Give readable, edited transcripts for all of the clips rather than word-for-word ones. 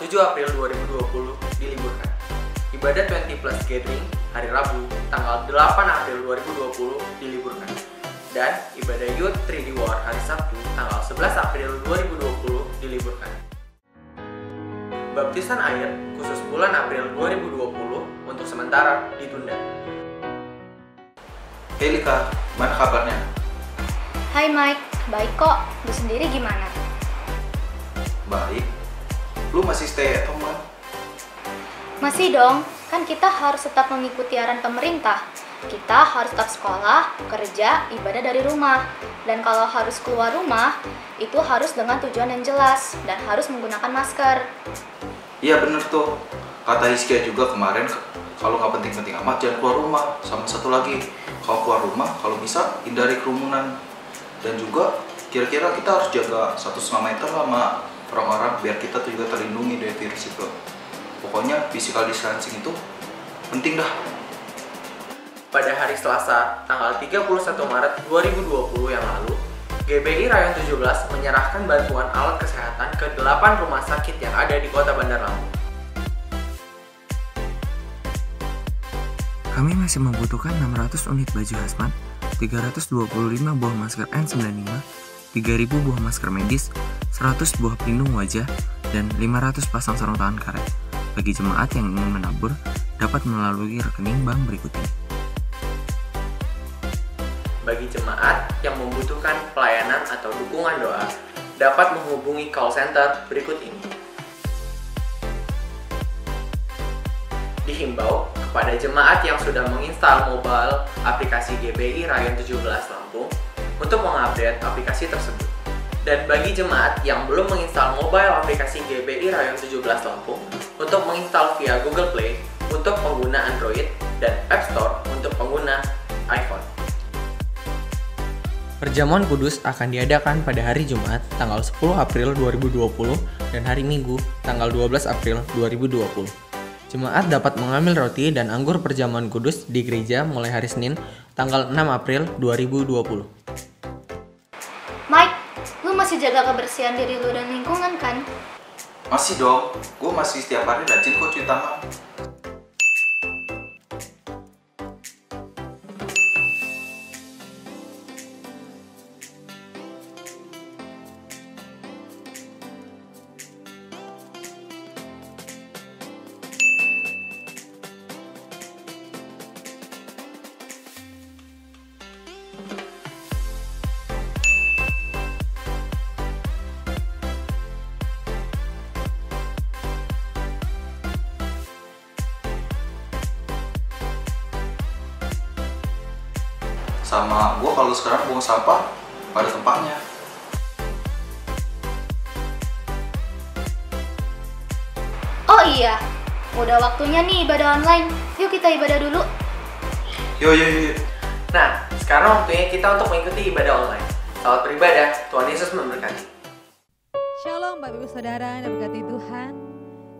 7 April 2020 diliburkan. Ibadah 20 Plus Gathering hari Rabu tanggal 8 April 2020 diliburkan. Dan ibadah Youth 3D War hari Sabtu tanggal 11 April 2020 diliburkan. Baptisan air khusus bulan April 2020 untuk sementara ditunda. Hey Lika, mana kabarnya? Hai Mike, baik kok. Lu sendiri gimana? Baik. Lu masih stay at home kan? Masih dong, kan kita harus tetap mengikuti arahan pemerintah. Kita harus tetap sekolah, kerja, ibadah dari rumah. Dan kalau harus keluar rumah, itu harus dengan tujuan yang jelas dan harus menggunakan masker. Iya bener tuh. Kata Rizkia juga kemarin, kalau nggak penting-penting amat jangan keluar rumah. Sama satu lagi, kalau keluar rumah, kalau bisa hindari kerumunan. Dan juga kira-kira kita harus jaga 1,5 meter sama orang-orang biar kita tuh juga terlindungi dari virus itu. Pokoknya physical distancing itu penting dah. Pada hari Selasa, tanggal 31 Maret 2020 yang lalu, GBI Rayon 17 menyerahkan bantuan alat kesehatan ke 8 rumah sakit yang ada di Kota Bandar Lampung. Kami masih membutuhkan 600 unit baju hazmat, 325 buah masker N95, 3.000 buah masker medis, 100 buah pelindung wajah, dan 500 pasang sarung tangan karet. Bagi jemaat yang ingin menabur, dapat melalui rekening bank berikut ini. Bagi jemaat yang membutuhkan pelayanan atau dukungan doa, dapat menghubungi call center berikut ini. Dihimbau kepada jemaat yang sudah menginstal mobile aplikasi GBI Rayon 17 Lampung untuk mengupdate aplikasi tersebut. Dan bagi jemaat yang belum menginstal mobile aplikasi GBI Rayon 17 Lampung untuk menginstal via Google Play untuk pengguna Android dan App Store untuk pengguna iPhone. Perjamuan Kudus akan diadakan pada hari Jumat tanggal 10 April 2020 dan hari Minggu tanggal 12 April 2020. Jemaat dapat mengambil roti dan anggur perjamuan kudus di gereja mulai hari Senin tanggal 6 April 2020. Mike, lu masih jaga kebersihan diri lu dan lingkungan kan? Masih dong, gue masih setiap hari rajin kok cuci tangan. Sama gue kalau sekarang buang sampah pada tempatnya. Oh iya, udah waktunya nih ibadah online. Yuk kita ibadah dulu. Yuk. Nah, sekarang waktunya kita untuk mengikuti ibadah online. Selamat beribadah, Tuhan Yesus memberkati. Shalom Bapak Ibu Saudara yang diberkati Tuhan.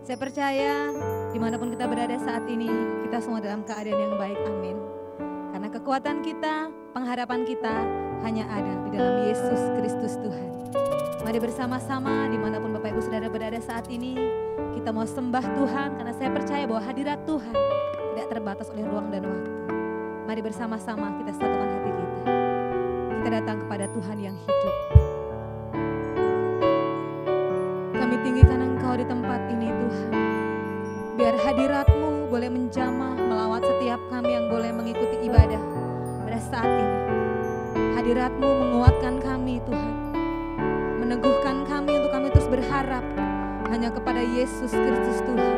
Saya percaya dimanapun kita berada saat ini, kita semua dalam keadaan yang baik, amin. Karena kekuatan kita, pengharapan kita hanya ada di dalam Yesus Kristus Tuhan. Mari bersama-sama dimanapun Bapak Ibu Saudara berada saat ini, kita mau sembah Tuhan karena saya percaya bahwa hadirat Tuhan tidak terbatas oleh ruang dan waktu. Mari bersama-sama kita satukan hati kita. Kita datang kepada Tuhan yang hidup. Kami tinggikan Engkau di tempat ini Tuhan. Biar hadirat-Mu boleh menjamah melawat setiap kami yang boleh mengikuti ibadah pada saat ini. Hadirat-Mu menguatkan kami Tuhan. Meneguhkan kami untuk kami terus berharap hanya kepada Yesus Kristus Tuhan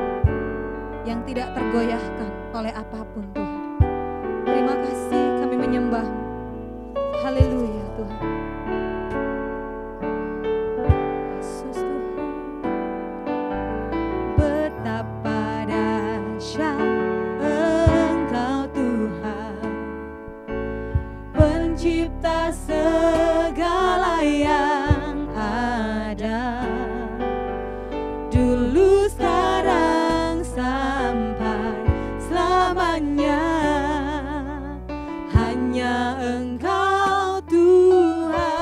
yang tidak tergoyahkan oleh apapun Tuhan. Terima kasih kami menyembah-Mu. Haleluya Tuhan. Yesus Tuhan. Betapa dahsyat Engkau Tuhan, pencipta segala yang ada, dulu sekarang sampai selamanya. Hanya Engkau Tuhan.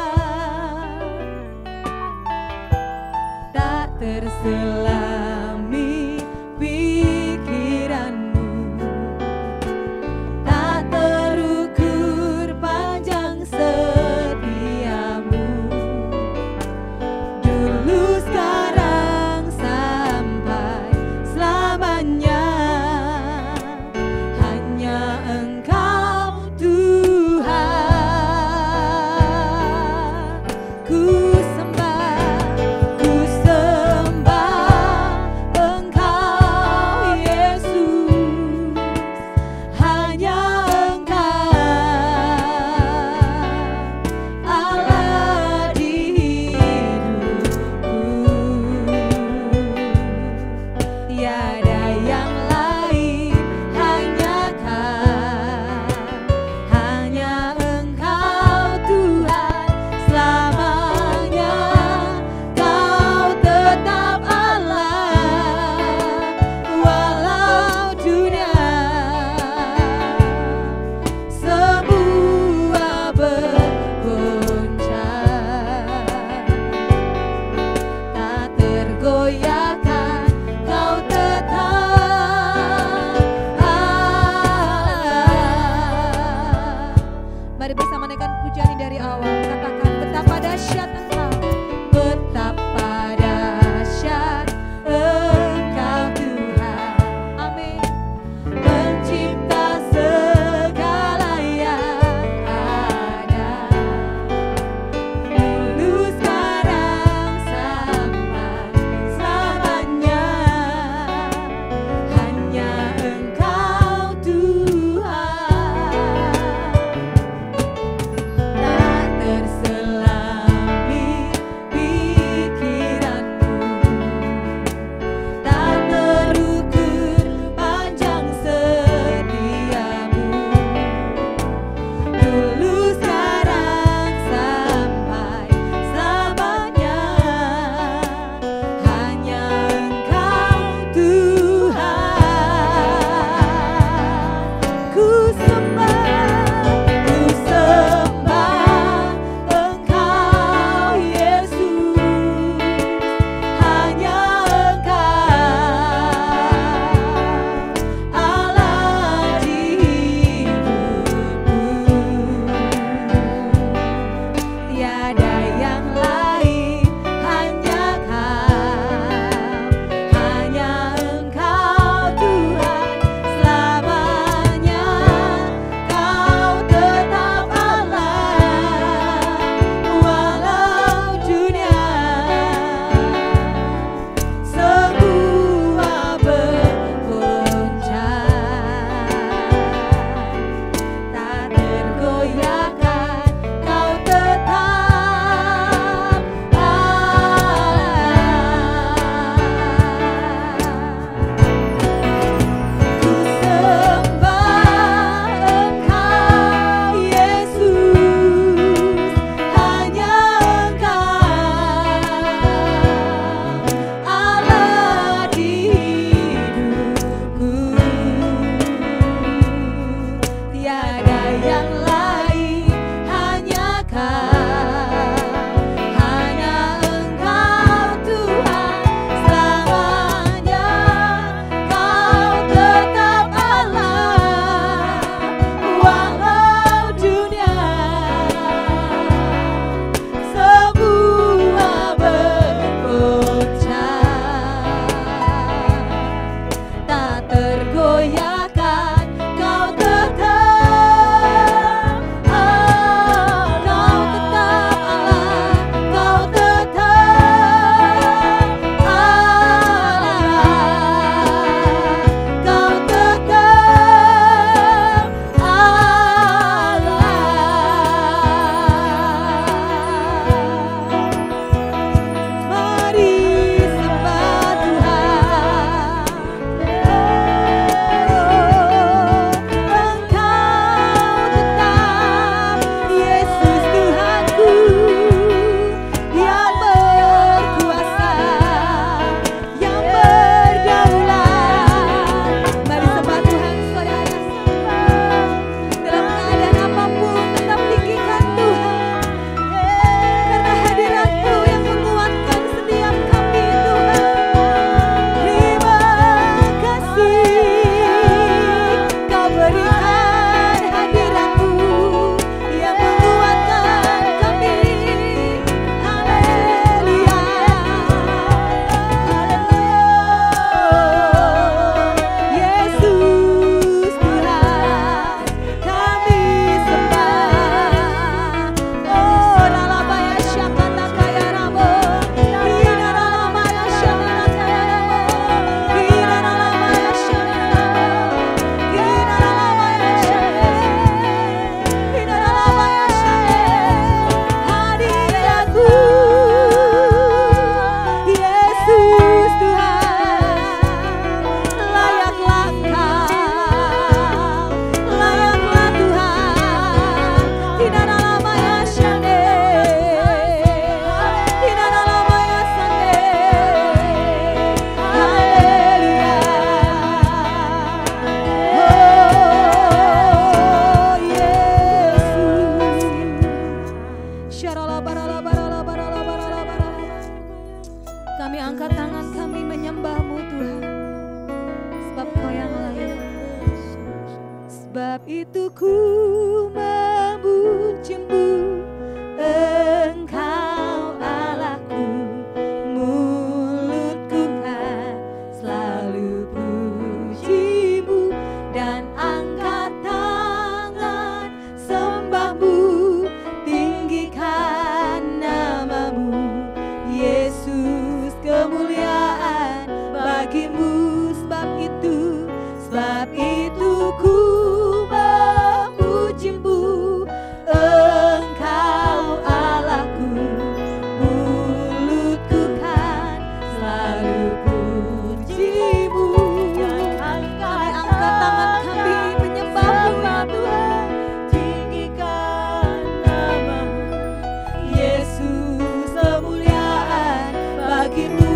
Sebab itu ku memuji-Mu, Engkau Allahku, mulutku kan selalu puji-Mu dan angkat tangan sembah-Mu, tinggikan nama-Mu, Yesus, kemuliaan bagi-Mu. Sebab itu ku memuji-Mu, Engkau Allahku, mulutku kan selalu puji-Mu. Angkat tangan kami menyembah-Mu, Tuhan, tinggikan nama-Mu, Yesus, kemuliaan bagi-Mu.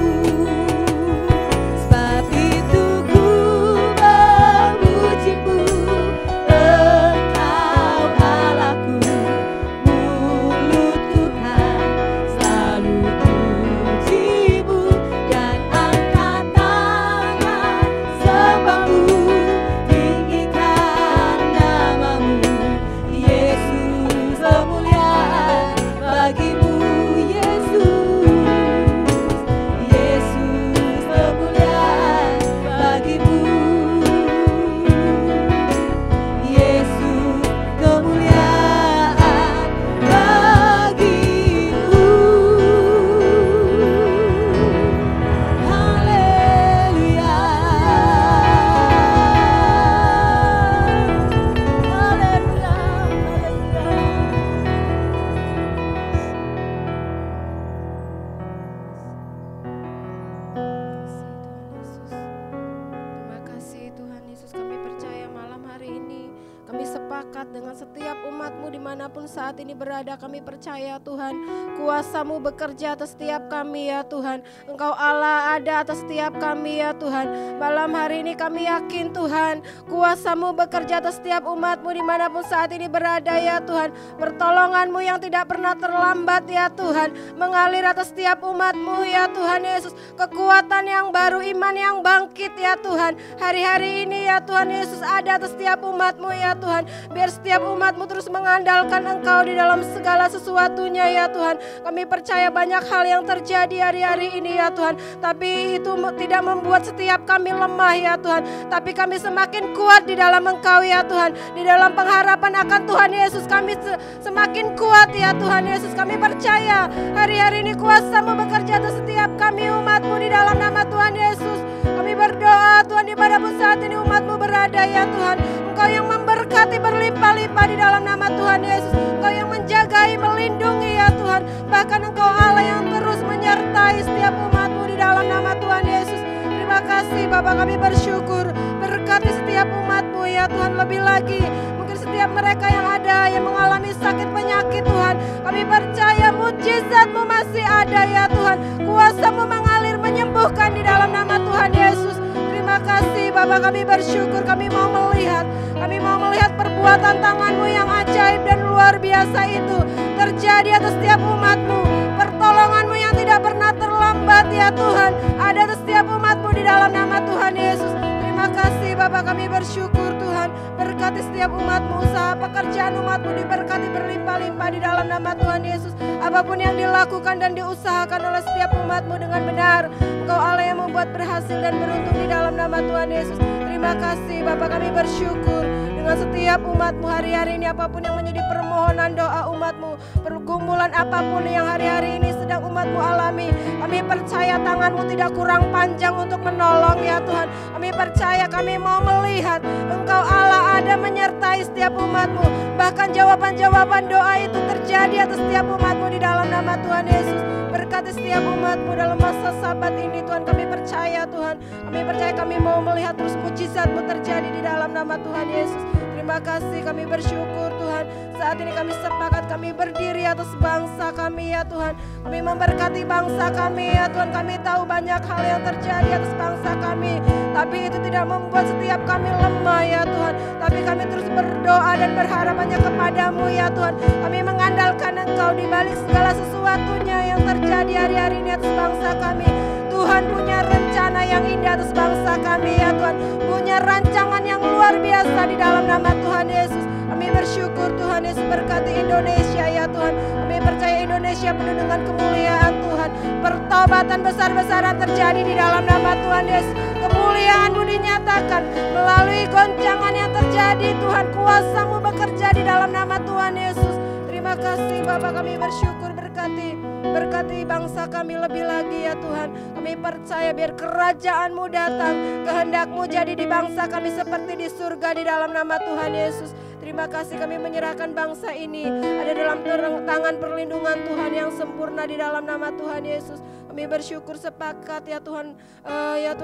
Saat ini berada, kami percaya Tuhan, kuasa-Mu bekerja atas setiap kami ya Tuhan. Engkau Allah ada atas setiap kami ya Tuhan. Malam hari ini kami yakin Tuhan, kuasa-Mu bekerja atas setiap umat-Mu dimanapun saat ini berada ya Tuhan. Pertolongan-Mu yang tidak pernah terlambat ya Tuhan, mengalir atas setiap umat-Mu ya Tuhan Yesus. Kekuatan yang baru, iman yang bangkit ya Tuhan. Hari-hari ini ya Tuhan Yesus ada atas setiap umat-Mu ya Tuhan. Biar setiap umat-Mu terus mengandalkan Engkau di dalam segala sesuatunya ya Tuhan. Kami percaya banyak hal yang terjadi hari-hari ini ya Tuhan, tapi itu tidak membuat setiap kami lemah ya Tuhan, tapi kami semakin kuat di dalam Engkau ya Tuhan. Di dalam pengharapan akan Tuhan Yesus kami semakin kuat ya Tuhan Yesus. Kami percaya hari-hari ini kuasa-Mu bekerja atas setiap kami umat-Mu di dalam nama Tuhan Yesus. Kami berdoa Tuhan, dimanapun saat ini umat-Mu berada ya Tuhan, Engkau yang memberkati berlimpah-limpah di dalam nama Tuhan Yesus. Engkau yang menjagai, melindungi ya Tuhan. Bahkan Engkau Allah yang terus menyertai setiap umat-Mu di dalam nama Tuhan Yesus. Terima kasih Bapa, kami bersyukur. Berkati setiap umat-Mu ya Tuhan. Lebih lagi mungkin setiap mereka yang ada yang mengalami sakit penyakit Tuhan, kami percaya mujizat-Mu masih ada ya Tuhan. Kuasa-Mu mengalir menyembuhkan di dalam nama Tuhan Yesus. Terima kasih Bapa, kami bersyukur. Kami mau melihat perbuatan tangan-Mu yang ajaib dan luar biasa itu terjadi atas setiap umat-Mu. Pertolongan-Mu yang tidak pernah terlambat ya Tuhan, ada atas setiap umat-Mu di dalam nama Tuhan Yesus. Terima kasih Bapa, kami bersyukur Tuhan. Berkati setiap umat-Mu, usaha pekerjaan umat-Mu diberkati berlimpah-limpah di dalam nama Tuhan Yesus. Apapun yang dilakukan dan diusahakan oleh setiap umat-Mu dengan benar, Engkau Allah yang membuat berhasil dan beruntung di dalam nama Tuhan Yesus. Terima kasih Bapa, kami bersyukur dengan setiap umat-Mu hari-hari ini. Apapun yang menjadi permohonan doa umat-Mu, pergumulan apapun yang hari-hari ini sedang umat-Mu alami, kami percaya tangan-Mu tidak kurang panjang untuk menolong ya Tuhan. Kami percaya, kami mau melihat Engkau Allah ada menyertai setiap umat-Mu. Bahkan jawaban-jawaban doa itu terjadi atas setiap umat-Mu di dalam nama Tuhan Yesus. Berkati setiap umat-Mu dalam masa Sabat ini Tuhan. Kami percaya Tuhan, kami percaya, kami mau melihat terus mujizat-Mu terjadi di dalam nama Tuhan Yesus. Terima kasih, kami bersyukur Tuhan. Saat ini kami sepakat, kami berdiri atas bangsa kami ya Tuhan. Kami memberkati bangsa kami ya Tuhan. Kami tahu banyak hal yang terjadi atas bangsa kami, tapi itu tidak membuat setiap kami lemah ya Tuhan. Tapi kami terus berdoa dan berharap hanya kepadamu ya Tuhan. Kami mengandalkan Engkau di balik segala sesuatunya yang terjadi hari-hari ini atas bangsa kami. Tuhan punya rencana yang indah atas bangsa kami ya Tuhan. Punya rancangan yang luar luar biasa di dalam nama Tuhan Yesus. Kami bersyukur Tuhan Yesus, berkati Indonesia ya Tuhan. Kami percaya Indonesia penuh dengan kemuliaan Tuhan. Pertobatan besar-besaran terjadi di dalam nama Tuhan Yesus. Kemuliaan-Mu dinyatakan melalui goncangan yang terjadi Tuhan. Kuasa-Mu bekerja di dalam nama Tuhan Yesus. Terima kasih Bapak, kami bersyukur, berkati bangsa kami lebih lagi ya Tuhan. Kami percaya biar kerajaan-Mu datang, kehendak-Mu jadi di bangsa kami seperti di surga di dalam nama Tuhan Yesus. Terima kasih, kami menyerahkan bangsa ini ada dalam tangan perlindungan Tuhan yang sempurna di dalam nama Tuhan Yesus. Kami bersyukur sepakat ya Tuhan,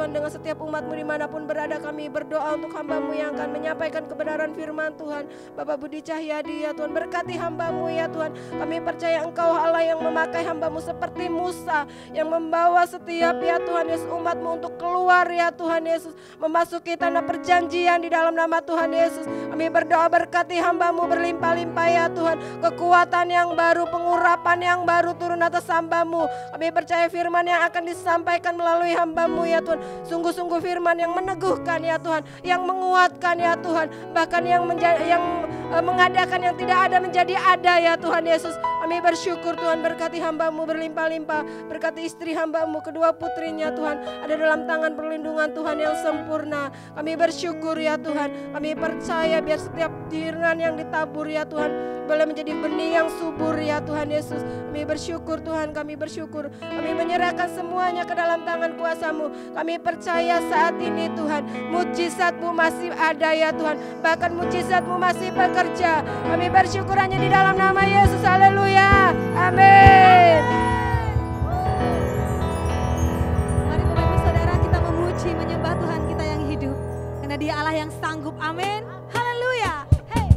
dengan setiap umat-Mu dimanapun berada. Kami berdoa untuk hamba-Mu yang akan menyampaikan kebenaran firman Tuhan, Bapak Budi Cahyadi ya Tuhan. Berkati hamba-Mu ya Tuhan. Kami percaya Engkau Allah yang memakai hamba-Mu seperti Musa, yang membawa setiap ya Tuhan Yesus umat-Mu untuk keluar ya Tuhan Yesus, memasuki tanah perjanjian di dalam nama Tuhan Yesus. Kami berdoa berkati hamba-Mu berlimpah-limpah ya Tuhan. Kekuatan yang baru, pengurapan yang baru turun atas hamba-Mu. Kami percaya firman yang akan disampaikan melalui hamba-Mu ya Tuhan, sungguh-sungguh firman yang meneguhkan ya Tuhan, yang menguatkan ya Tuhan, bahkan yang mengadakan yang tidak ada menjadi ada ya Tuhan Yesus. Kami bersyukur Tuhan, berkati hamba-Mu berlimpah-limpah, berkati istri hamba-Mu, kedua putrinya Tuhan, ada dalam tangan perlindungan Tuhan yang sempurna. Kami bersyukur ya Tuhan, kami percaya biar setiap firman yang ditabur ya Tuhan boleh menjadi benih yang subur ya Tuhan Yesus. Kami bersyukur Tuhan, kami bersyukur. Kami menyerahkan semuanya ke dalam tangan kuasa-Mu. Kami percaya saat ini Tuhan, mujizat-Mu masih ada ya Tuhan. Bahkan mujizat-Mu masih bekerja. Kami bersyukur hanya di dalam nama Yesus. Haleluya. Amin. Mari Bapak Ibu Saudara, kita memuji, menyembah Tuhan kita yang hidup. Karena Dia Allah yang sanggup. Amin. Haleluya. Hey.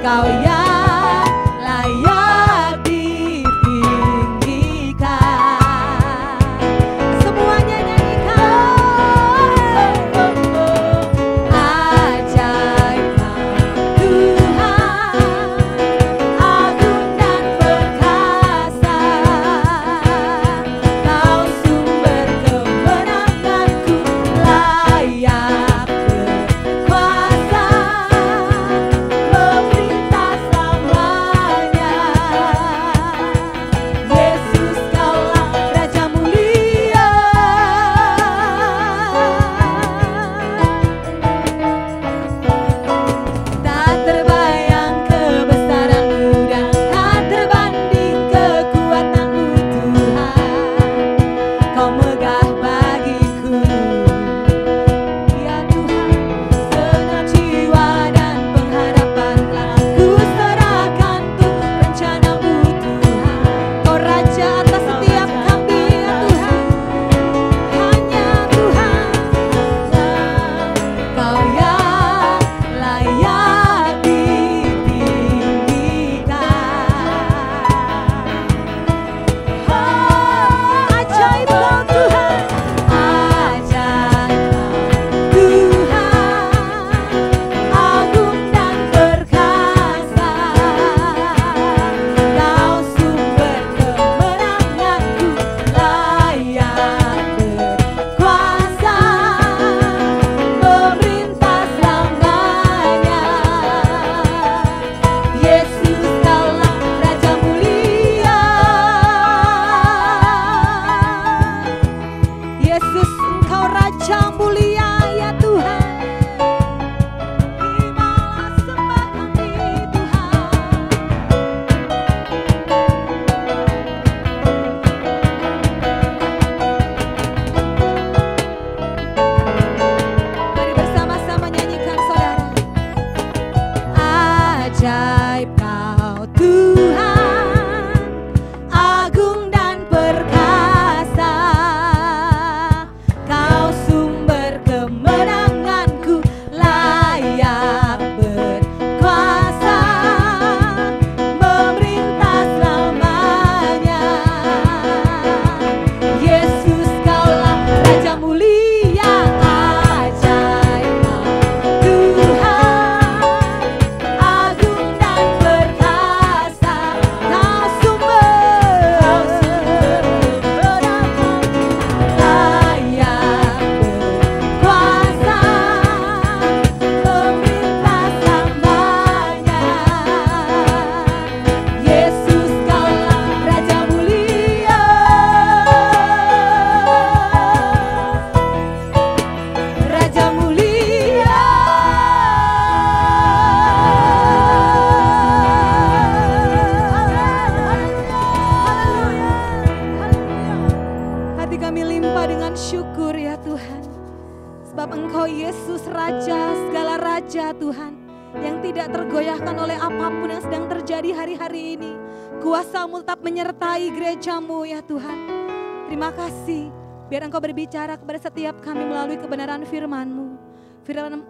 Kau yang layak ditinggikan. Semuanya nyanyikan. Ajaib Kau Tuhan, agung dan perkasa. Kau sumber kemenanganku, layak berkuasa, memerintah selamanya. Yesus, Kaulah Raja mulia. Tak terbayang kebesaran-Mu dan tak terbanding kekuatan-Mu Tuhan. Kau megah bagiku, ya Tuhan. Segenap jiwa dan pengharapan telah ku serahkan untuk rencana-Mu Tuhan. Kau Raja atas setiap kami, ya Tuhan. Hanya Tuhan, Kau yang layak ditinggikan. Oh, ajaib Kau Tuhan, ajaib Kau Tuhan, agung dan perkasa. Kau sumber kemenanganku, layak berkuasa, memerintah selamanya. Yesus, Kaulah Raja mulia. Yesus, Engkau Raja mulia, ya Tuhan. Terimalah sembah kami, Tuhan. Mari bersama-sama nyanyikan, saudara. Ajaib Kau Tuhan, agung dan perkasa. Kau sumber kemenanganku, layak berkuasa, memerintah selamanya. Yesus, Kaulah Raja mulia. Ajaib Kau Tuhan, agung dan perkasa. Kau sumber kemenanganku, layak berkuasa, memerintah selamanya. Yesus, Kaulah Raja mulia. Raja mulia. Hati kami limpah dengan syukur, ya Tuhan. Sebab Engkau Yesus Raja, segala Raja Tuhan, yang tidak tergoyahkan oleh apapun yang sedang terjadi hari-hari ini. Kuasa-Mu tetap menyertai gereja-Mu, ya Tuhan. Terima kasih, biar Engkau berbicara kepada setiap kami melalui kebenaran firman-Mu.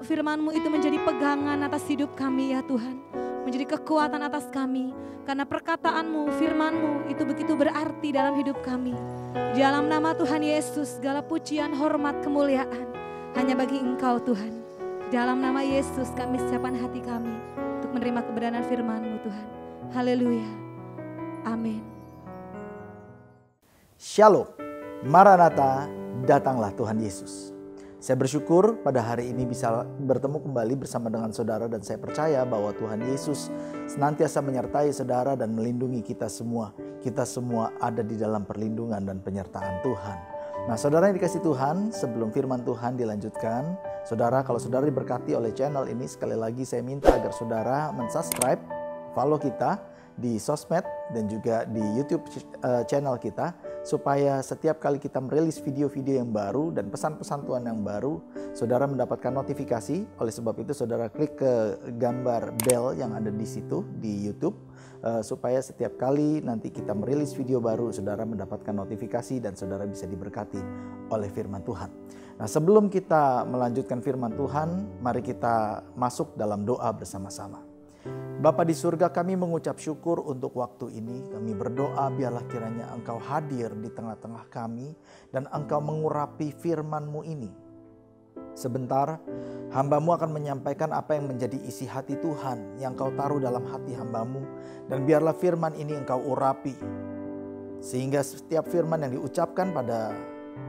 Firman-Mu itu menjadi pegangan atas hidup kami, ya Tuhan. Menjadi kekuatan atas kami. Karena perkataan-Mu, firman-Mu itu begitu berarti dalam hidup kami. Di dalam nama Tuhan Yesus, segala pujian, hormat, kemuliaan hanya bagi Engkau Tuhan. Di dalam nama Yesus kami siapkan hati kami untuk menerima kebenaran firman-Mu Tuhan. Haleluya. Amin. Shalom, Maranatha, datanglah Tuhan Yesus. Saya bersyukur pada hari ini bisa bertemu kembali bersama dengan saudara, dan saya percaya bahwa Tuhan Yesus senantiasa menyertai saudara dan melindungi kita semua. Kita semua ada di dalam perlindungan dan penyertaan Tuhan. Nah, saudara yang dikasih Tuhan, sebelum firman Tuhan dilanjutkan, saudara, kalau saudara diberkati oleh channel ini, sekali lagi saya minta agar saudara mensubscribe, follow kita di sosmed dan juga di YouTube channel kita, supaya setiap kali kita merilis video-video yang baru dan pesan-pesan Tuhan yang baru, saudara mendapatkan notifikasi. Oleh sebab itu saudara klik ke gambar bell yang ada di situ di YouTube, supaya setiap kali nanti kita merilis video baru, saudara mendapatkan notifikasi dan saudara bisa diberkati oleh firman Tuhan. Nah, sebelum kita melanjutkan firman Tuhan, mari kita masuk dalam doa bersama-sama. Bapa di surga, kami mengucap syukur untuk waktu ini. Kami berdoa biarlah kiranya Engkau hadir di tengah-tengah kami dan Engkau mengurapi firman-Mu ini. Sebentar, hamba-Mu akan menyampaikan apa yang menjadi isi hati Tuhan yang Kau taruh dalam hati hamba-Mu. Dan biarlah firman ini Engkau urapi. Sehingga setiap firman yang diucapkan pada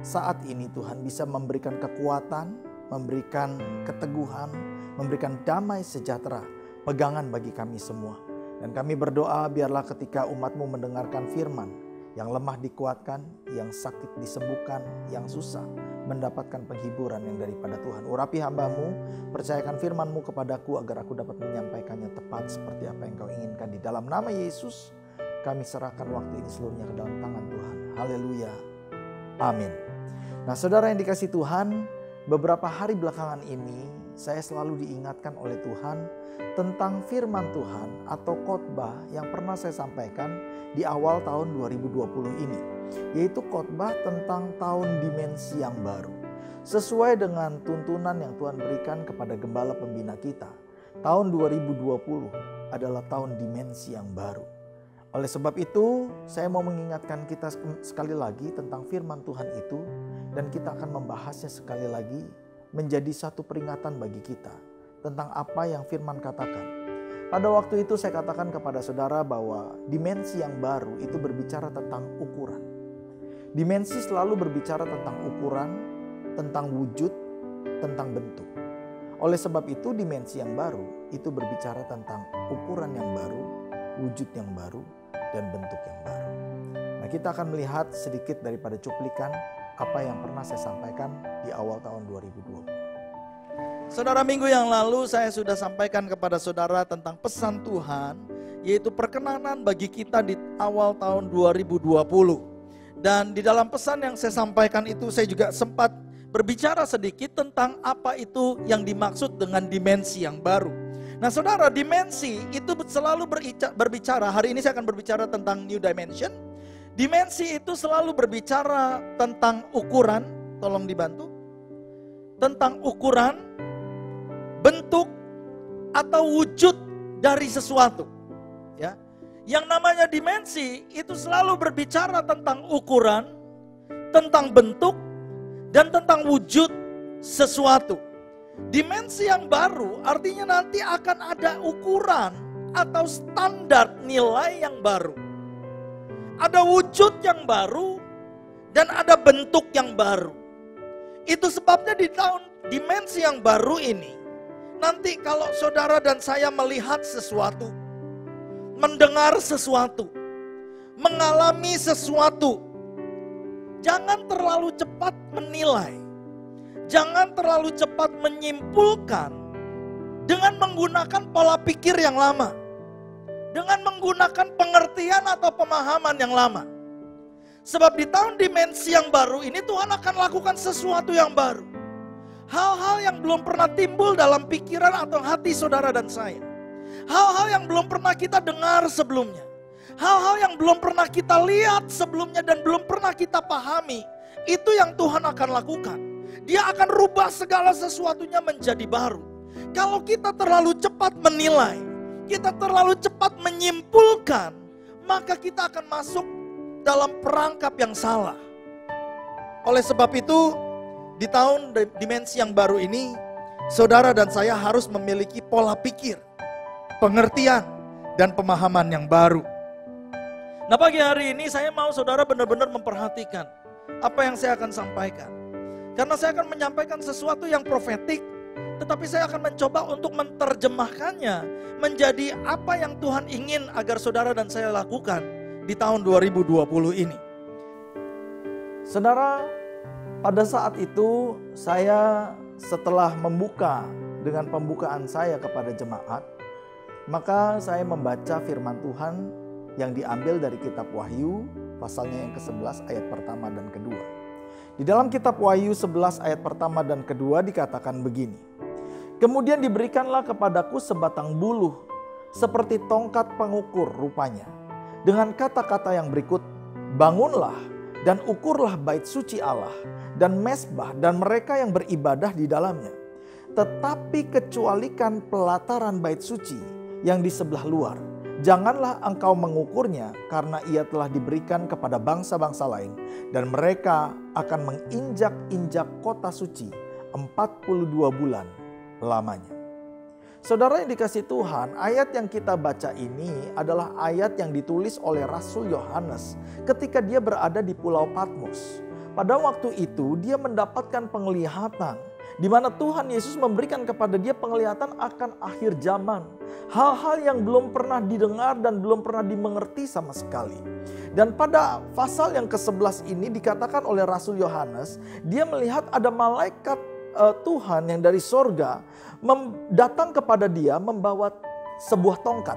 saat ini Tuhan bisa memberikan kekuatan, memberikan keteguhan, memberikan damai sejahtera, pegangan bagi kami semua. Dan kami berdoa biarlah ketika umat-Mu mendengarkan firman, yang lemah dikuatkan, yang sakit disembuhkan, yang susah mendapatkan penghiburan yang daripada Tuhan. Urapi hamba-Mu, percayakan firman-Mu kepadaku agar aku dapat menyampaikannya tepat seperti apa yang Kau inginkan. Di dalam nama Yesus kami serahkan waktu ini seluruhnya ke dalam tangan Tuhan. Haleluya. Amin. Nah, saudara yang dikasihi Tuhan, beberapa hari belakangan ini saya selalu diingatkan oleh Tuhan tentang firman Tuhan atau khotbah yang pernah saya sampaikan di awal tahun 2020 ini, yaitu khotbah tentang tahun dimensi yang baru. Sesuai dengan tuntunan yang Tuhan berikan kepada gembala pembina kita, tahun 2020 adalah tahun dimensi yang baru. Oleh sebab itu, saya mau mengingatkan kita sekali lagi tentang firman Tuhan itu, dan kita akan membahasnya sekali lagi menjadi satu peringatan bagi kita tentang apa yang firman katakan. Pada waktu itu saya katakan kepada saudara bahwa dimensi yang baru itu berbicara tentang ukuran. Dimensi selalu berbicara tentang ukuran, tentang wujud, tentang bentuk. Oleh sebab itu dimensi yang baru itu berbicara tentang ukuran yang baru, wujud yang baru, dan bentuk yang baru. Nah, kita akan melihat sedikit daripada cuplikan apa yang pernah saya sampaikan di awal tahun 2020. Saudara, minggu yang lalu saya sudah sampaikan kepada saudara tentang pesan Tuhan, yaitu perkenanan bagi kita di awal tahun 2020. Dan di dalam pesan yang saya sampaikan itu saya juga sempat berbicara sedikit tentang apa itu yang dimaksud dengan dimensi yang baru. Nah saudara, dimensi itu selalu berbicara, hari ini saya akan berbicara tentang new dimension. Dimensi itu selalu berbicara tentang ukuran, tolong dibantu. Tentang ukuran, bentuk, atau wujud dari sesuatu. Ya. Yang namanya dimensi itu selalu berbicara tentang ukuran, tentang bentuk, dan tentang wujud sesuatu. Dimensi yang baru artinya nanti akan ada ukuran atau standar nilai yang baru. Ada wujud yang baru dan ada bentuk yang baru. Itu sebabnya di tahun dimensi yang baru ini, nanti kalau saudara dan saya melihat sesuatu, mendengar sesuatu, mengalami sesuatu, jangan terlalu cepat menilai. Jangan terlalu cepat menyimpulkan dengan menggunakan pola pikir yang lama. Dengan menggunakan pengertian atau pemahaman yang lama. Sebab di tahun dimensi yang baru ini Tuhan akan lakukan sesuatu yang baru. Hal-hal yang belum pernah timbul dalam pikiran atau hati saudara dan saya. Hal-hal yang belum pernah kita dengar sebelumnya. Hal-hal yang belum pernah kita lihat sebelumnya dan belum pernah kita pahami. Itu yang Tuhan akan lakukan. Dia akan rubah segala sesuatunya menjadi baru. Kalau kita terlalu cepat menilai, kita terlalu cepat menyimpulkan, maka kita akan masuk dalam perangkap yang salah. Oleh sebab itu, di tahun dimensi yang baru ini, saudara dan saya harus memiliki pola pikir, pengertian, dan pemahaman yang baru. Nah, pagi hari ini saya mau saudara benar-benar memperhatikan apa yang saya akan sampaikan. Karena saya akan menyampaikan sesuatu yang profetik, tetapi saya akan mencoba untuk menerjemahkannya menjadi apa yang Tuhan ingin agar saudara dan saya lakukan di tahun 2020 ini. Saudara, pada saat itu saya setelah membuka dengan pembukaan saya kepada jemaat, maka saya membaca firman Tuhan yang diambil dari kitab Wahyu pasalnya yang ke-11 ayat pertama dan kedua. Di dalam kitab Wahyu 11 ayat pertama dan kedua dikatakan begini. Kemudian diberikanlah kepadaku sebatang buluh seperti tongkat pengukur rupanya. Dengan kata-kata yang berikut, bangunlah dan ukurlah bait suci Allah dan mezbah dan mereka yang beribadah di dalamnya. Tetapi kecualikan pelataran bait suci yang di sebelah luar. Janganlah engkau mengukurnya, karena ia telah diberikan kepada bangsa-bangsa lain, dan mereka akan menginjak-injak kota suci 42 bulan lamanya. Saudara yang dikasihi Tuhan, ayat yang kita baca ini adalah ayat yang ditulis oleh Rasul Yohanes ketika dia berada di Pulau Patmos. Pada waktu itu dia mendapatkan penglihatan di mana Tuhan Yesus memberikan kepada dia penglihatan akan akhir zaman. Hal-hal yang belum pernah didengar dan belum pernah dimengerti sama sekali. Dan pada pasal yang ke-11 ini dikatakan oleh Rasul Yohanes, dia melihat ada malaikat Tuhan yang dari sorga datang kepada dia membawa sebuah tongkat.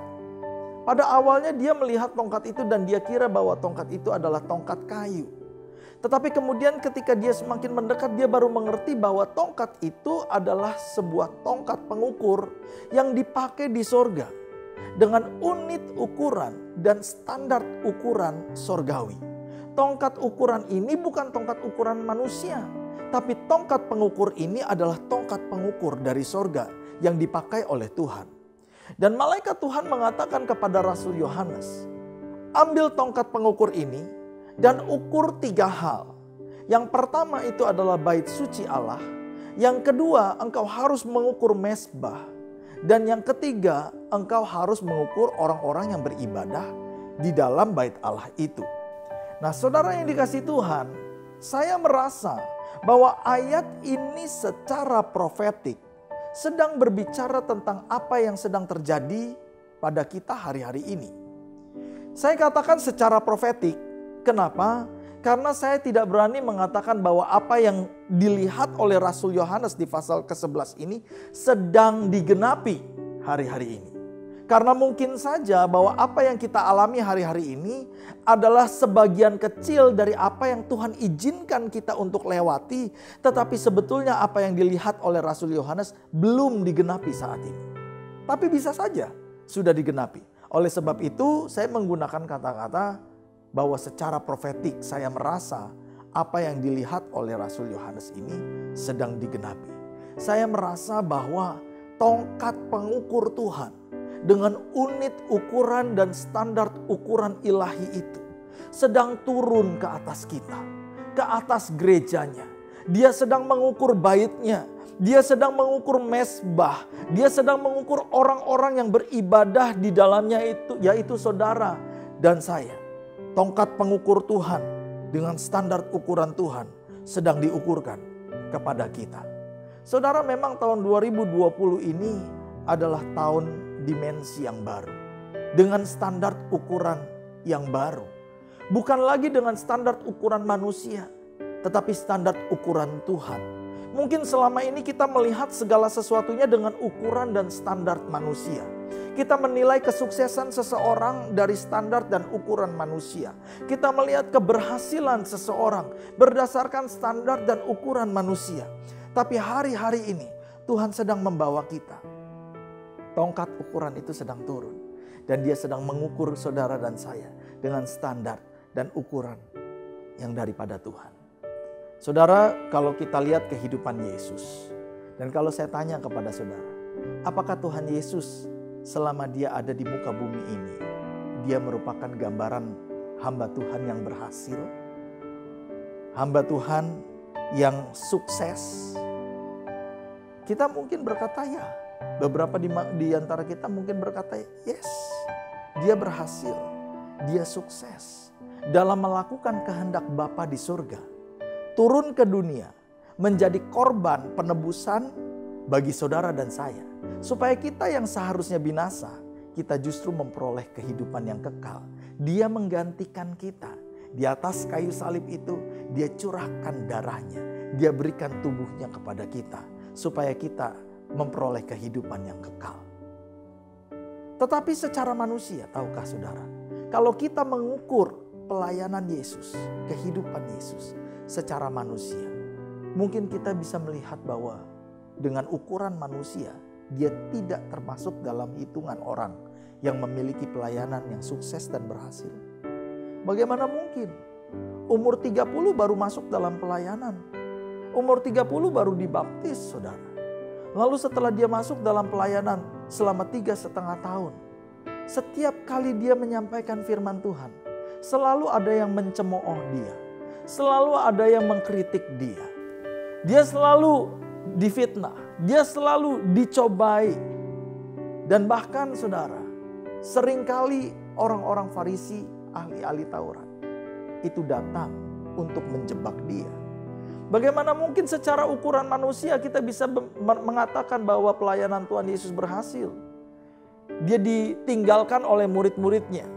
Pada awalnya dia melihat tongkat itu dan dia kira bahwa tongkat itu adalah tongkat kayu. Tetapi kemudian ketika dia semakin mendekat, dia baru mengerti bahwa tongkat itu adalah sebuah tongkat pengukur yang dipakai di sorga dengan unit ukuran dan standar ukuran sorgawi. Tongkat ukuran ini bukan tongkat ukuran manusia, tapi tongkat pengukur ini adalah tongkat pengukur dari sorga yang dipakai oleh Tuhan. Dan malaikat Tuhan mengatakan kepada Rasul Yohanes, ambil tongkat pengukur ini dan ukur 3 hal. Yang pertama itu adalah bait suci Allah. Yang kedua, engkau harus mengukur mezbah. Dan yang ketiga, engkau harus mengukur orang-orang yang beribadah di dalam bait Allah itu. Nah, saudara yang dikasihi Tuhan, saya merasa bahwa ayat ini secara profetik sedang berbicara tentang apa yang sedang terjadi pada kita hari-hari ini. Saya katakan secara profetik, kenapa? Karena saya tidak berani mengatakan bahwa apa yang dilihat oleh Rasul Yohanes di pasal ke-11 ini sedang digenapi hari-hari ini. Karena mungkin saja bahwa apa yang kita alami hari-hari ini adalah sebagian kecil dari apa yang Tuhan izinkan kita untuk lewati. Tetapi sebetulnya apa yang dilihat oleh Rasul Yohanes belum digenapi saat ini. Tapi bisa saja sudah digenapi. Oleh sebab itu saya menggunakan kata-kata bahwa secara profetik saya merasa apa yang dilihat oleh Rasul Yohanes ini sedang digenapi. Saya merasa bahwa tongkat pengukur Tuhan dengan unit ukuran dan standar ukuran ilahi itu sedang turun ke atas kita, ke atas gerejanya. Dia sedang mengukur baitnya, dia sedang mengukur mezbah, dia sedang mengukur orang-orang yang beribadah di dalamnya itu, yaitu saudara dan saya. Tongkat pengukur Tuhan dengan standar ukuran Tuhan sedang diukurkan kepada kita. Saudara, memang tahun 2020 ini adalah tahun dimensi yang baru. Dengan standar ukuran yang baru. Bukan lagi dengan standar ukuran manusia, tetapi standar ukuran Tuhan. Mungkin selama ini kita melihat segala sesuatunya dengan ukuran dan standar manusia. Kita menilai kesuksesan seseorang dari standar dan ukuran manusia. Kita melihat keberhasilan seseorang berdasarkan standar dan ukuran manusia. Tapi hari-hari ini Tuhan sedang membawa kita. Tongkat ukuran itu sedang turun. Dan dia sedang mengukur saudara dan saya dengan standar dan ukuran yang daripada Tuhan. Saudara, kalau kita lihat kehidupan Yesus. Dan kalau saya tanya kepada saudara, apakah Tuhan Yesus selama dia ada di muka bumi ini, dia merupakan gambaran hamba Tuhan yang berhasil? Hamba Tuhan yang sukses? Kita mungkin berkata ya. Beberapa di antara kita mungkin berkata, yes, dia berhasil, dia sukses dalam melakukan kehendak Bapa di surga. Turun ke dunia, menjadi korban penebusan bagi saudara dan saya. Supaya kita yang seharusnya binasa, kita justru memperoleh kehidupan yang kekal. Dia menggantikan kita. Di atas kayu salib itu, dia curahkan darahnya. Dia berikan tubuhnya kepada kita. Supaya kita memperoleh kehidupan yang kekal. Tetapi secara manusia, tahukah saudara, kalau kita mengukur pelayanan Yesus, kehidupan Yesus secara manusia, mungkin kita bisa melihat bahwa dengan ukuran manusia, dia tidak termasuk dalam hitungan orang yang memiliki pelayanan yang sukses dan berhasil. Bagaimana mungkin? Umur 30 baru masuk dalam pelayanan. Umur 30 baru dibaptis, saudara. Lalu setelah dia masuk dalam pelayanan selama 3,5 tahun. Setiap kali dia menyampaikan firman Tuhan, selalu ada yang mencemooh dia. Selalu ada yang mengkritik dia. Dia selalu difitnah, dia selalu dicobai. Dan bahkan saudara, seringkali orang-orang Farisi, ahli-ahli Taurat, itu datang untuk menjebak dia. Bagaimana mungkin secara ukuran manusia kita bisa mengatakan bahwa pelayanan Tuhan Yesus berhasil? Dia ditinggalkan oleh murid-muridnya.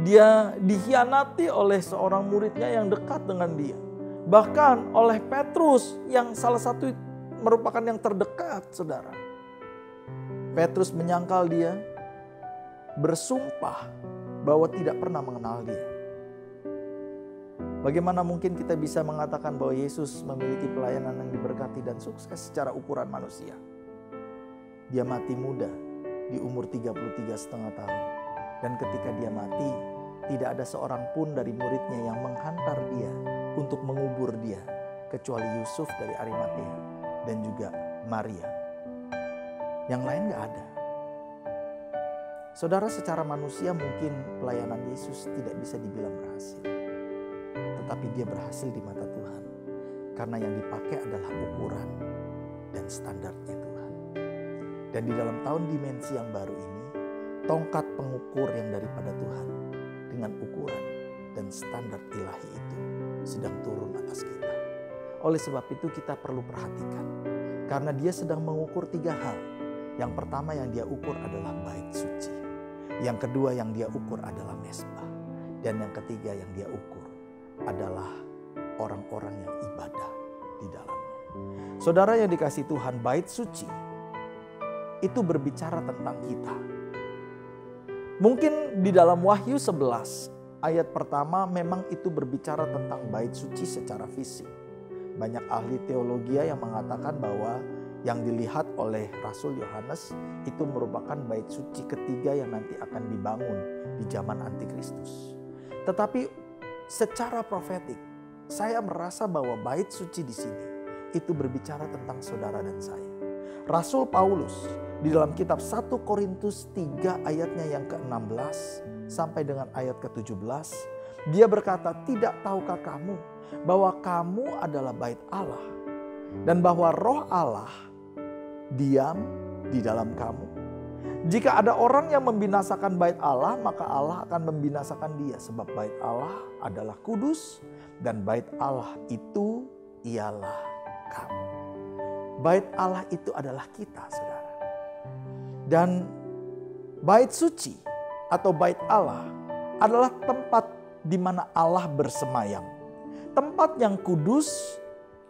Dia dikhianati oleh seorang muridnya yang dekat dengan dia. Bahkan oleh Petrus yang salah satu merupakan yang terdekat, saudara. Petrus menyangkal dia, bersumpah bahwa tidak pernah mengenal dia. Bagaimana mungkin kita bisa mengatakan bahwa Yesus memiliki pelayanan yang diberkati dan sukses secara ukuran manusia? Dia mati muda di umur 33,5 tahun. Dan ketika dia mati, tidak ada seorang pun dari muridnya yang menghantar dia untuk mengubur dia, kecuali Yusuf dari Arimatea dan juga Maria. Yang lain gak ada. Saudara, secara manusia mungkin pelayanan Yesus tidak bisa dibilang berhasil. Tetapi dia berhasil di mata Tuhan. Karena yang dipakai adalah ukuran dan standarnya Tuhan. Dan di dalam tahun dimensi yang baru ini, tongkat pengukur yang daripada Tuhan dengan ukuran dan standar ilahi itu sedang turun atas kita. Oleh sebab itu kita perlu perhatikan. Karena dia sedang mengukur 3 hal. Yang pertama yang dia ukur adalah bait suci. Yang kedua yang dia ukur adalah mezbah. Dan yang ketiga yang dia ukur adalah orang-orang yang ibadah di dalamnya. Saudara yang dikasihi Tuhan, bait suci itu berbicara tentang kita. Mungkin di dalam Wahyu 11 ayat pertama memang itu berbicara tentang bait suci secara fisik. Banyak ahli teologi yang mengatakan bahwa yang dilihat oleh Rasul Yohanes itu merupakan bait suci ketiga yang nanti akan dibangun di zaman Antikristus. Tetapi secara profetik, saya merasa bahwa bait suci di sini itu berbicara tentang saudara dan saya. Rasul Paulus di dalam kitab 1 Korintus 3 ayatnya yang ke-16 sampai dengan ayat ke-17, dia berkata, "Tidak tahukah kamu bahwa kamu adalah bait Allah dan bahwa Roh Allah diam di dalam kamu? Jika ada orang yang membinasakan bait Allah, maka Allah akan membinasakan dia, sebab bait Allah adalah kudus dan bait Allah itu ialah kamu." Bait Allah itu adalah kita, saudara. Dan bait suci atau bait Allah adalah tempat di mana Allah bersemayam. Tempat yang kudus,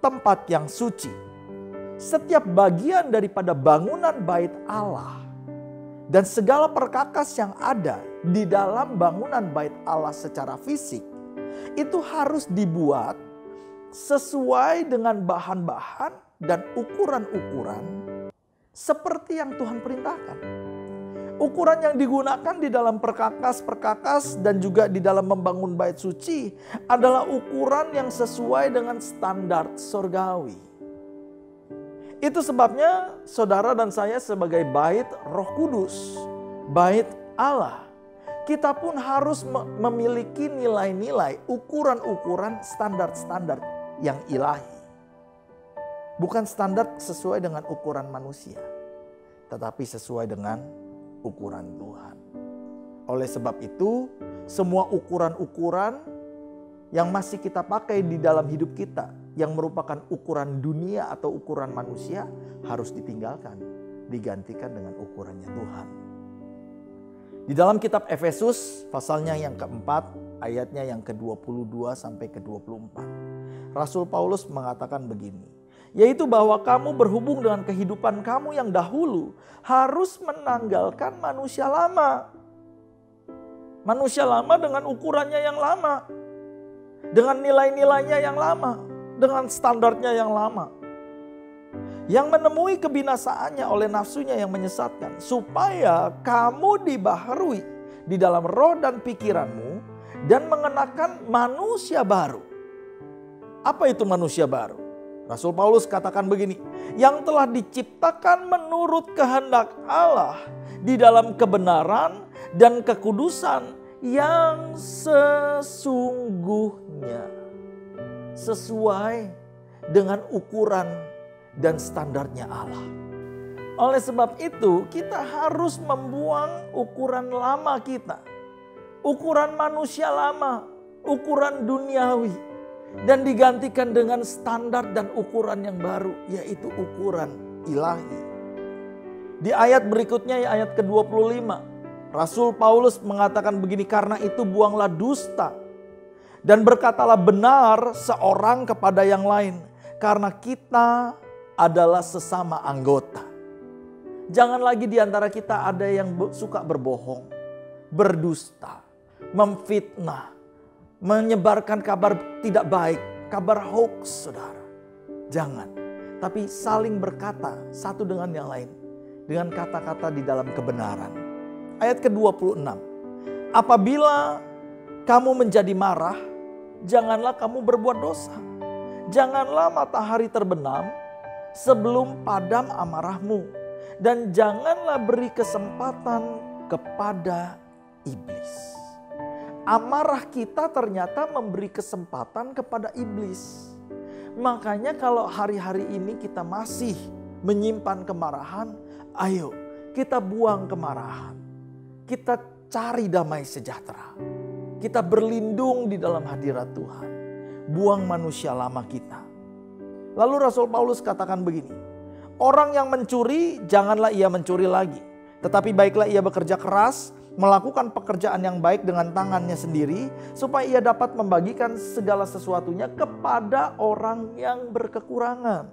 tempat yang suci. Setiap bagian daripada bangunan bait Allah dan segala perkakas yang ada di dalam bangunan bait Allah secara fisik itu harus dibuat sesuai dengan bahan-bahan dan ukuran-ukuran seperti yang Tuhan perintahkan. Ukuran yang digunakan di dalam perkakas-perkakas dan juga di dalam membangun bait suci adalah ukuran yang sesuai dengan standar surgawi. Itu sebabnya saudara dan saya sebagai bait Roh Kudus, bait Allah, kita pun harus memiliki nilai-nilai, ukuran-ukuran, standar-standar yang ilahi. Bukan standar sesuai dengan ukuran manusia, tetapi sesuai dengan ukuran Tuhan. Oleh sebab itu, semua ukuran-ukuran yang masih kita pakai di dalam hidup kita, yang merupakan ukuran dunia atau ukuran manusia, harus ditinggalkan, digantikan dengan ukurannya Tuhan. Di dalam kitab Efesus, pasalnya yang keempat, ayatnya yang ke-22 sampai ke-24. Rasul Paulus mengatakan begini, yaitu bahwa kamu berhubung dengan kehidupan kamu yang dahulu harus menanggalkan manusia lama. Manusia lama dengan ukurannya yang lama. Dengan nilai-nilainya yang lama. Dengan standarnya yang lama. Yang menemui kebinasaannya oleh nafsunya yang menyesatkan. Supaya kamu dibaharui di dalam roh dan pikiranmu dan mengenakan manusia baru. Apa itu manusia baru? Rasul Paulus katakan begini, yang telah diciptakan menurut kehendak Allah di dalam kebenaran dan kekudusan yang sesungguhnya, sesuai dengan ukuran dan standarnya Allah. Oleh sebab itu kita harus membuang ukuran lama kita, ukuran manusia lama, ukuran duniawi, dan digantikan dengan standar dan ukuran yang baru, yaitu ukuran ilahi. Di ayat berikutnya, ayat ke-25, Rasul Paulus mengatakan begini, karena itu buanglah dusta dan berkatalah benar seorang kepada yang lain, karena kita adalah sesama anggota. Jangan lagi di antara kita ada yang suka berbohong, berdusta, memfitnah, menyebarkan kabar tidak baik, kabar hoax, saudara. Jangan, tapi saling berkata satu dengan yang lain dengan kata-kata di dalam kebenaran. Ayat ke-26. Apabila kamu menjadi marah, janganlah kamu berbuat dosa. Janganlah matahari terbenam sebelum padam amarahmu, dan janganlah beri kesempatan kepada iblis. Amarah kita ternyata memberi kesempatan kepada iblis. Makanya kalau hari-hari ini kita masih menyimpan kemarahan, ayo kita buang kemarahan. Kita cari damai sejahtera. Kita berlindung di dalam hadirat Tuhan. Buang manusia lama kita. Lalu Rasul Paulus katakan begini, orang yang mencuri janganlah ia mencuri lagi, tetapi baiklah ia bekerja keras, melakukan pekerjaan yang baik dengan tangannya sendiri, supaya ia dapat membagikan segala sesuatunya kepada orang yang berkekurangan.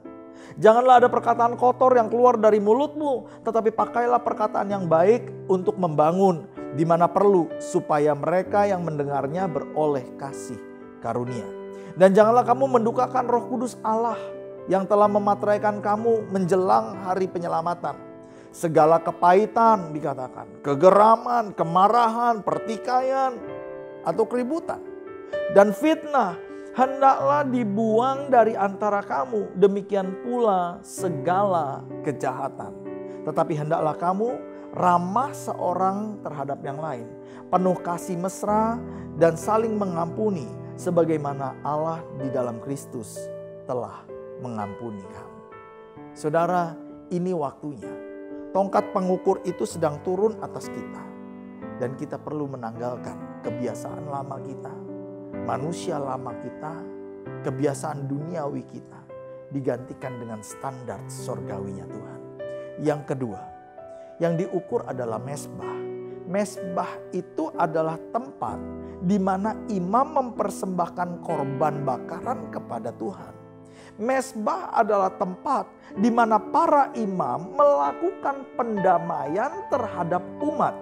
Janganlah ada perkataan kotor yang keluar dari mulutmu, tetapi pakailah perkataan yang baik untuk membangun di mana perlu, supaya mereka yang mendengarnya beroleh kasih karunia. Dan janganlah kamu mendukakan Roh Kudus Allah yang telah memateraikan kamu menjelang hari penyelamatan. Segala kepahitan dikatakan, kegeraman, kemarahan, pertikaian, atau keributan, dan fitnah hendaklah dibuang dari antara kamu. Demikian pula segala kejahatan. Tetapi hendaklah kamu ramah seorang terhadap yang lain, penuh kasih mesra dan saling mengampuni, sebagaimana Allah di dalam Kristus telah mengampuni kamu. Saudara, ini waktunya. Tongkat pengukur itu sedang turun atas kita. Dan kita perlu menanggalkan kebiasaan lama kita, manusia lama kita, kebiasaan duniawi kita, digantikan dengan standar sorgawinya Tuhan. Yang kedua, yang diukur adalah mezbah. Mezbah itu adalah tempat di mana imam mempersembahkan korban bakaran kepada Tuhan. Mezbah adalah tempat di mana para imam melakukan pendamaian terhadap umat.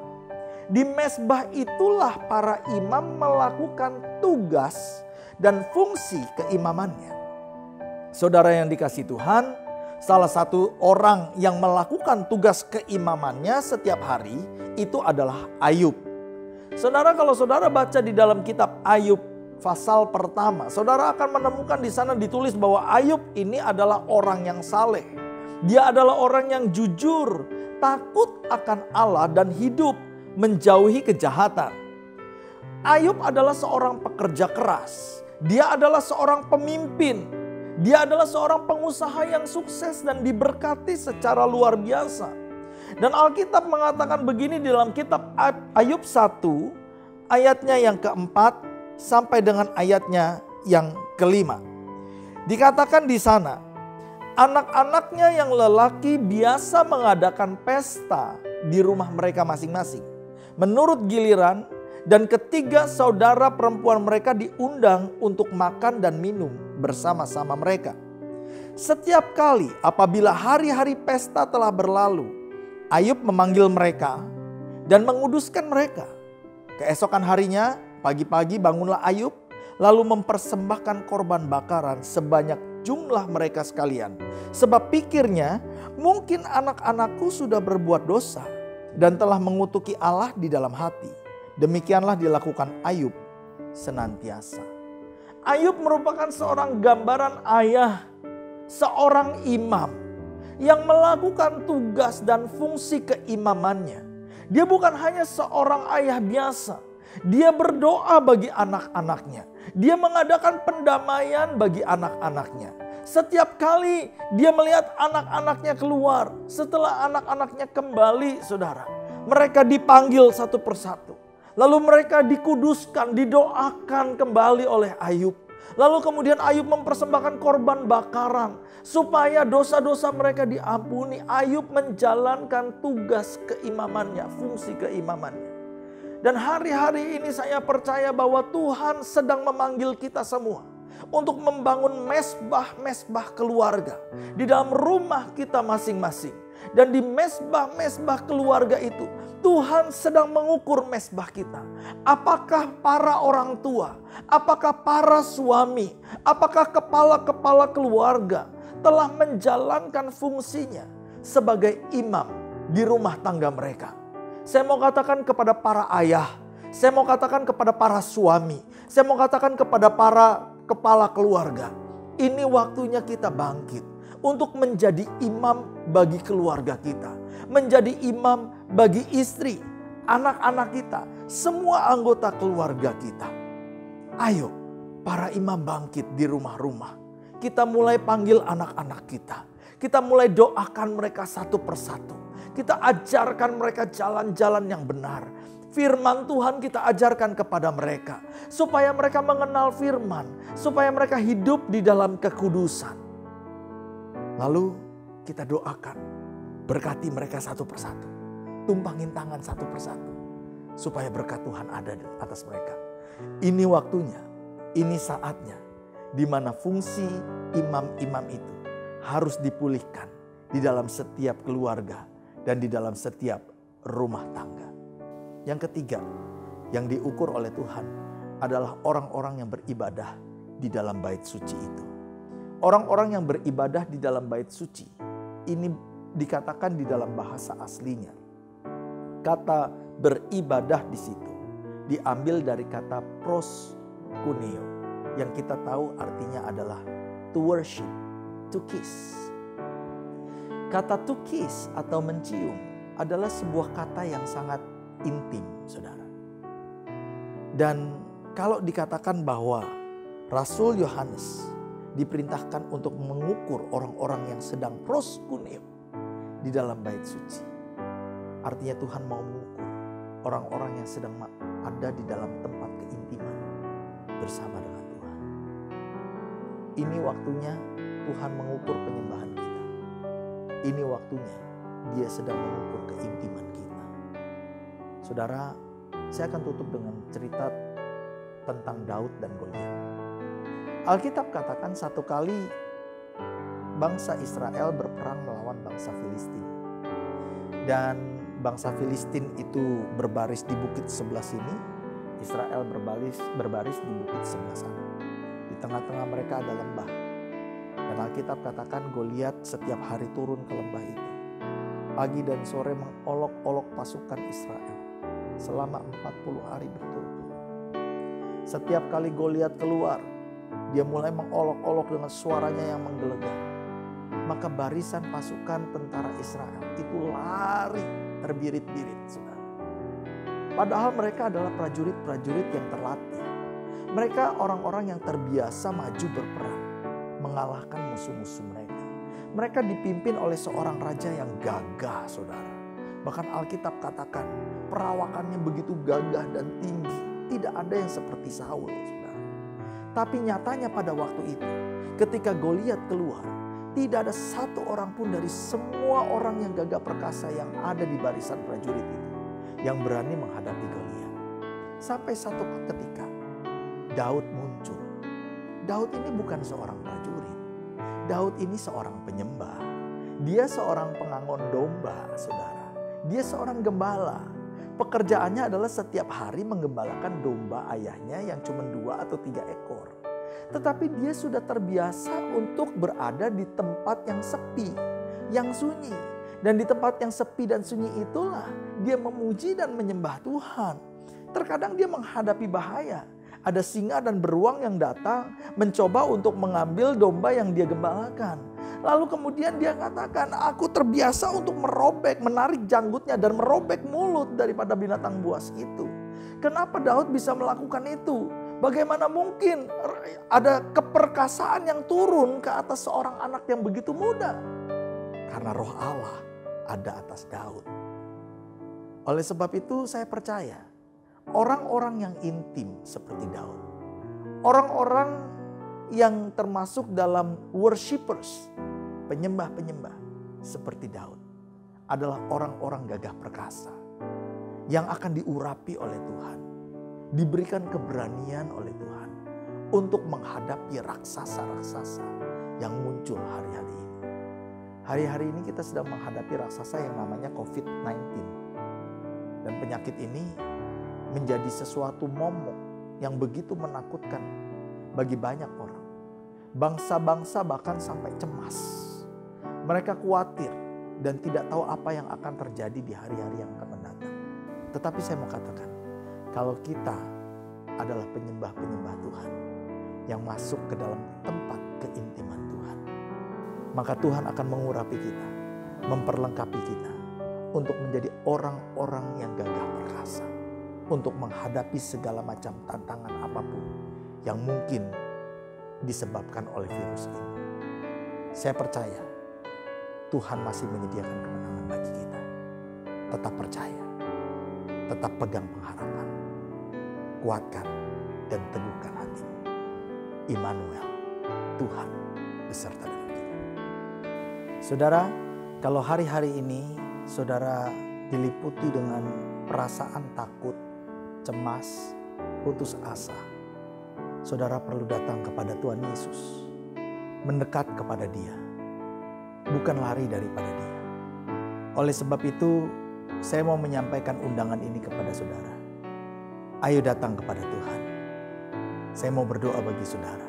Di mezbah itulah para imam melakukan tugas dan fungsi keimamannya. Saudara yang dikasihi Tuhan, salah satu orang yang melakukan tugas keimamannya setiap hari itu adalah Ayub. Saudara, kalau saudara baca di dalam kitab Ayub pasal pertama, saudara akan menemukan di sana ditulis bahwa Ayub ini adalah orang yang saleh. Dia adalah orang yang jujur, takut akan Allah dan hidup menjauhi kejahatan. Ayub adalah seorang pekerja keras. Dia adalah seorang pemimpin. Dia adalah seorang pengusaha yang sukses dan diberkati secara luar biasa. Dan Alkitab mengatakan begini di dalam kitab Ayub 1 ayatnya yang keempat sampai dengan ayatnya yang kelima. Dikatakan di sana, anak-anaknya yang lelaki biasa mengadakan pesta di rumah mereka masing-masing menurut giliran, dan ketiga saudara perempuan mereka diundang untuk makan dan minum bersama-sama mereka. Setiap kali apabila hari-hari pesta telah berlalu, Ayub memanggil mereka dan menguduskan mereka. Keesokan harinya, pagi-pagi bangunlah Ayub, lalu mempersembahkan korban bakaran sebanyak jumlah mereka sekalian. Sebab pikirnya, mungkin anak-anakku sudah berbuat dosa dan telah mengutuki Allah di dalam hati. Demikianlah dilakukan Ayub senantiasa. Ayub merupakan seorang gambaran ayah seorang imam yang melakukan tugas dan fungsi keimamannya. Dia bukan hanya seorang ayah biasa. Dia berdoa bagi anak-anaknya. Dia mengadakan pendamaian bagi anak-anaknya. Setiap kali dia melihat anak-anaknya keluar, setelah anak-anaknya kembali, saudara, mereka dipanggil satu persatu. Lalu mereka dikuduskan, didoakan kembali oleh Ayub. Lalu kemudian Ayub mempersembahkan korban bakaran supaya dosa-dosa mereka diampuni. Ayub menjalankan tugas keimamannya, fungsi keimamannya. Dan hari-hari ini saya percaya bahwa Tuhan sedang memanggil kita semua untuk membangun mesbah-mesbah keluarga di dalam rumah kita masing-masing. Dan di mesbah-mesbah keluarga itu Tuhan sedang mengukur mesbah kita. Apakah para orang tua, apakah para suami, apakah kepala-kepala keluarga telah menjalankan fungsinya sebagai imam di rumah tangga mereka. Saya mau katakan kepada para ayah, saya mau katakan kepada para suami, saya mau katakan kepada para kepala keluarga. Ini waktunya kita bangkit untuk menjadi imam bagi keluarga kita. Menjadi imam bagi istri, anak-anak kita, semua anggota keluarga kita. Ayo para imam bangkit di rumah-rumah. Kita mulai panggil anak-anak kita. Kita mulai doakan mereka satu persatu. Kita ajarkan mereka jalan-jalan yang benar. Firman Tuhan kita ajarkan kepada mereka. Supaya mereka mengenal firman. Supaya mereka hidup di dalam kekudusan. Lalu kita doakan. Berkati mereka satu persatu. Tumpangin tangan satu persatu. Supaya berkat Tuhan ada di atas mereka. Ini waktunya. Ini saatnya. Di mana fungsi imam-imam itu harus dipulihkan. Di dalam setiap keluarga. Dan di dalam setiap rumah tangga. Yang ketiga, yang diukur oleh Tuhan adalah orang-orang yang beribadah di dalam bait suci itu. Orang-orang yang beribadah di dalam bait suci, ini dikatakan di dalam bahasa aslinya. Kata beribadah di situ diambil dari kata proskuneo, yang kita tahu artinya adalah to worship, to kiss. Kata to kiss atau mencium adalah sebuah kata yang sangat intim, saudara. Dan kalau dikatakan bahwa Rasul Yohanes diperintahkan untuk mengukur orang-orang yang sedang proskuneo di dalam bait suci. Artinya Tuhan mau mengukur orang-orang yang sedang ada di dalam tempat keintiman bersama dengan Tuhan. Ini waktunya Tuhan mengukur penyembahan kita. Ini waktunya Dia sedang mengukur keintiman kita. Saudara, saya akan tutup dengan cerita tentang Daud dan Goliat. Alkitab katakan satu kali bangsa Israel berperang melawan bangsa Filistin. Dan bangsa Filistin itu berbaris di bukit sebelah sini, Israel berbaris di bukit sebelah sana. Di tengah-tengah mereka ada lembah. Dan Alkitab katakan Goliat setiap hari turun ke lembah itu. Pagi dan sore mengolok-olok pasukan Israel selama 40 hari berturut-turut. Setiap kali Goliat keluar, dia mulai mengolok-olok dengan suaranya yang menggelegar. Maka barisan pasukan tentara Israel itu lari terbirit-birit, saudara. Padahal mereka adalah prajurit-prajurit yang terlatih. Mereka orang-orang yang terbiasa maju berperang, mengalahkan musuh-musuh mereka. Mereka dipimpin oleh seorang raja yang gagah, saudara. Bahkan Alkitab katakan perawakannya begitu gagah dan tinggi. Tidak ada yang seperti Saul, saudara. Tapi nyatanya pada waktu itu, ketika Goliat keluar, tidak ada satu orang pun dari semua orang yang gagah perkasa yang ada di barisan prajurit itu yang berani menghadapi Goliat. Sampai satu ketika Daud muncul. Daud ini bukan seorang prajurit. Daud ini seorang penyembah. Dia seorang pengangon domba, saudara. Dia seorang gembala. Pekerjaannya adalah setiap hari menggembalakan domba ayahnya yang cuma 2 atau 3 ekor. Tetapi dia sudah terbiasa untuk berada di tempat yang sepi, yang sunyi. Dan di tempat yang sepi dan sunyi itulah dia memuji dan menyembah Tuhan. Terkadang dia menghadapi bahaya. Ada singa dan beruang yang datang mencoba untuk mengambil domba yang dia gembalakan. Lalu kemudian dia katakan, aku terbiasa untuk menarik janggutnya dan merobek mulut daripada binatang buas itu. Kenapa Daud bisa melakukan itu? Bagaimana mungkin ada keperkasaan yang turun ke atas seorang anak yang begitu muda? Karena roh Allah ada atas Daud. Oleh sebab itu saya percaya orang-orang yang intim seperti Daud, orang-orang yang termasuk dalam worshipers, penyembah-penyembah seperti Daud adalah orang-orang gagah perkasa yang akan diurapi oleh Tuhan, diberikan keberanian oleh Tuhan untuk menghadapi raksasa-raksasa yang muncul hari-hari ini. Hari-hari ini kita sedang menghadapi raksasa yang namanya COVID-19. Dan penyakit ini menjadi sesuatu momok yang begitu menakutkan bagi banyak orang. Bangsa-bangsa bahkan sampai cemas. Mereka khawatir dan tidak tahu apa yang akan terjadi di hari-hari yang akan mendatang. Tetapi saya mau katakan, kalau kita adalah penyembah-penyembah Tuhan yang masuk ke dalam tempat keintiman Tuhan, maka Tuhan akan mengurapi kita, memperlengkapi kita untuk menjadi orang-orang yang gagah perkasa, untuk menghadapi segala macam tantangan apapun yang mungkin disebabkan oleh virus ini. Saya percaya Tuhan masih menyediakan kemenangan bagi kita. Tetap percaya, tetap pegang pengharapan, kuatkan dan teguhkan hatimu. Immanuel, Tuhan beserta dengan kita. Saudara, kalau hari-hari ini saudara diliputi dengan perasaan takut, cemas, putus asa, saudara perlu datang kepada Tuhan Yesus, mendekat kepada Dia, bukan lari daripada Dia. Oleh sebab itu, saya mau menyampaikan undangan ini kepada saudara. Ayo datang kepada Tuhan. Saya mau berdoa bagi saudara.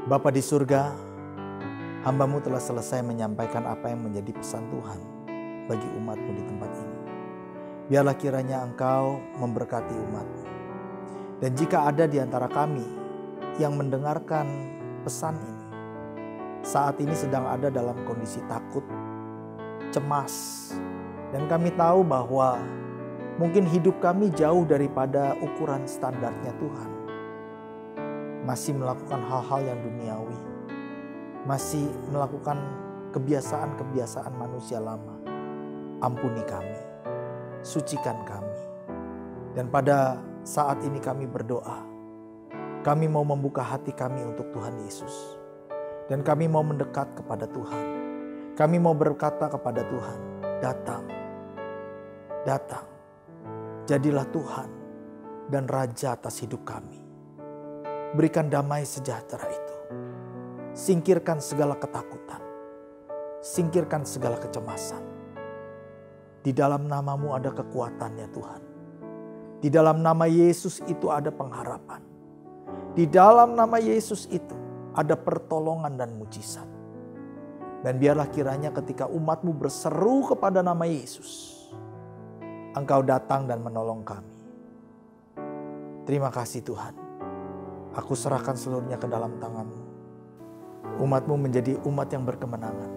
Bapa di surga, hamba-Mu telah selesai menyampaikan apa yang menjadi pesan Tuhan bagi umat-Mu di tempat ini. Biarlah kiranya Engkau memberkati umat-Mu. Dan jika ada di antara kami yang mendengarkan pesan ini, saat ini sedang ada dalam kondisi takut, cemas, dan kami tahu bahwa mungkin hidup kami jauh daripada ukuran standarnya Tuhan. Masih melakukan hal-hal yang duniawi, masih melakukan kebiasaan-kebiasaan manusia lama. Ampuni kami, sucikan kami. Dan pada saat ini kami berdoa, kami mau membuka hati kami untuk Tuhan Yesus. Dan kami mau mendekat kepada Tuhan. Kami mau berkata kepada Tuhan, datang, datang. Jadilah Tuhan dan Raja atas hidup kami. Berikan damai sejahtera itu. Singkirkan segala ketakutan. Singkirkan segala kecemasan. Di dalam nama-Mu ada kekuatan ya Tuhan. Di dalam nama Yesus itu ada pengharapan. Di dalam nama Yesus itu ada pertolongan dan mujizat. Dan biarlah kiranya ketika umat-Mu berseru kepada nama Yesus, Engkau datang dan menolong kami. Terima kasih Tuhan. Aku serahkan seluruhnya ke dalam tangan-Mu. Umat-Mu menjadi umat yang berkemenangan.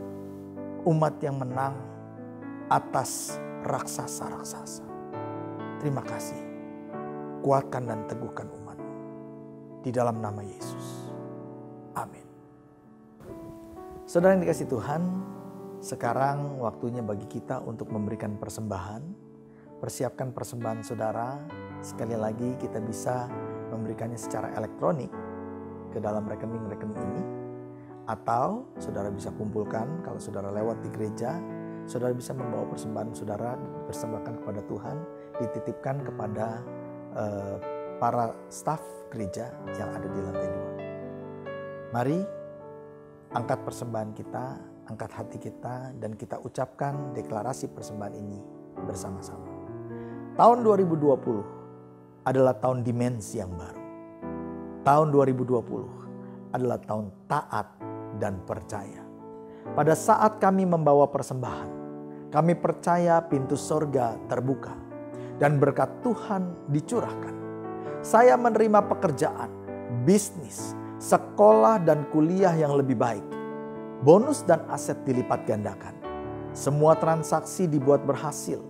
Umat yang menang atas raksasa-raksasa. Terima kasih. Kuatkan dan teguhkan umat-Mu. Di dalam nama Yesus. Amin. Saudara yang dikasihi Tuhan, sekarang waktunya bagi kita untuk memberikan persembahan. Persiapkan persembahan saudara. Sekali lagi kita bisa memberikannya secara elektronik ke dalam rekening-rekening ini. Atau saudara bisa kumpulkan kalau saudara lewat di gereja. Saudara bisa membawa persembahan saudara, dipersembahkan kepada Tuhan, dititipkan kepada para staf gereja yang ada di lantai 2. Mari angkat persembahan kita, angkat hati kita, dan kita ucapkan deklarasi persembahan ini bersama-sama. Tahun 2020 adalah tahun dimensi yang baru. Tahun 2020 adalah tahun taat dan percaya. Pada saat kami membawa persembahan, kami percaya pintu sorga terbuka dan berkat Tuhan dicurahkan. Saya menerima pekerjaan, bisnis, sekolah dan kuliah yang lebih baik. Bonus dan aset dilipat gandakan. Semua transaksi dibuat berhasil.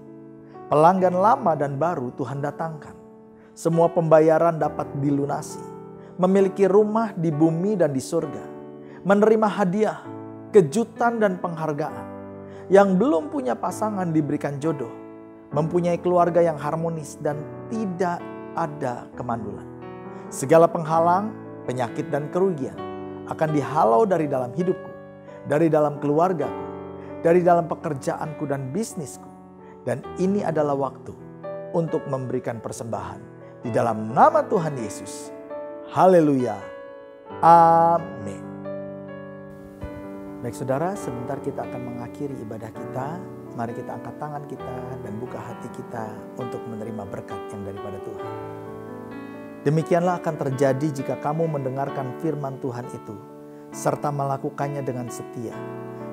Pelanggan lama dan baru Tuhan datangkan. Semua pembayaran dapat dilunasi. Memiliki rumah di bumi dan di surga. Menerima hadiah, kejutan dan penghargaan. Yang belum punya pasangan diberikan jodoh. Mempunyai keluarga yang harmonis dan tidak ada kemandulan. Segala penghalang, penyakit dan kerugian akan dihalau dari dalam hidupku, dari dalam keluargaku, dari dalam pekerjaanku dan bisnisku. Dan ini adalah waktu untuk memberikan persembahan di dalam nama Tuhan Yesus. Haleluya. Amin. Baik saudara, sebentar kita akan mengakhiri ibadah kita. Mari kita angkat tangan kita dan buka hati kita untuk menerima berkat yang daripada Tuhan. Demikianlah akan terjadi jika kamu mendengarkan firman Tuhan itu, serta melakukannya dengan setia.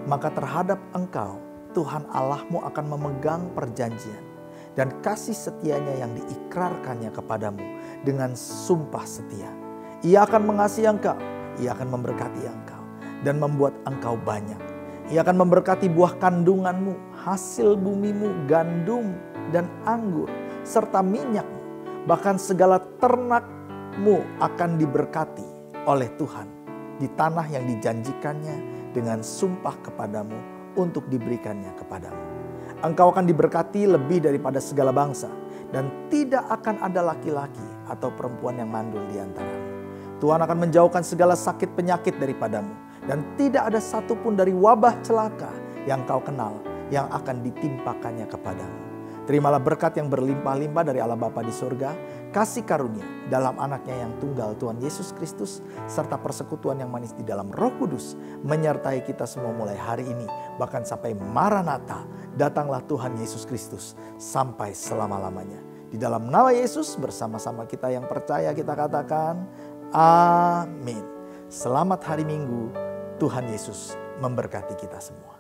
Maka terhadap engkau, Tuhan Allahmu akan memegang perjanjian dan kasih setianya yang diikrarkannya kepadamu dengan sumpah setia. Ia akan mengasihi engkau, ia akan memberkati engkau dan membuat engkau banyak. Ia akan memberkati buah kandunganmu, hasil bumimu, gandum dan anggur, serta minyakmu. Bahkan segala ternakmu akan diberkati oleh Tuhan di tanah yang dijanjikannya dengan sumpah kepadamu untuk diberikannya kepadamu. Engkau akan diberkati lebih daripada segala bangsa dan tidak akan ada laki-laki atau perempuan yang mandul di antaramu. Tuhan akan menjauhkan segala sakit penyakit daripadamu dan tidak ada satupun dari wabah celaka yang kau kenal yang akan ditimpakannya kepadamu. Terimalah berkat yang berlimpah-limpah dari Allah Bapa di surga, kasih karunia dalam anaknya yang tunggal Tuhan Yesus Kristus, serta persekutuan yang manis di dalam Roh Kudus menyertai kita semua mulai hari ini, bahkan sampai Maranatha, datanglah Tuhan Yesus Kristus sampai selama-lamanya. Di dalam nama Yesus bersama-sama kita yang percaya kita katakan amin. Selamat hari Minggu, Tuhan Yesus memberkati kita semua.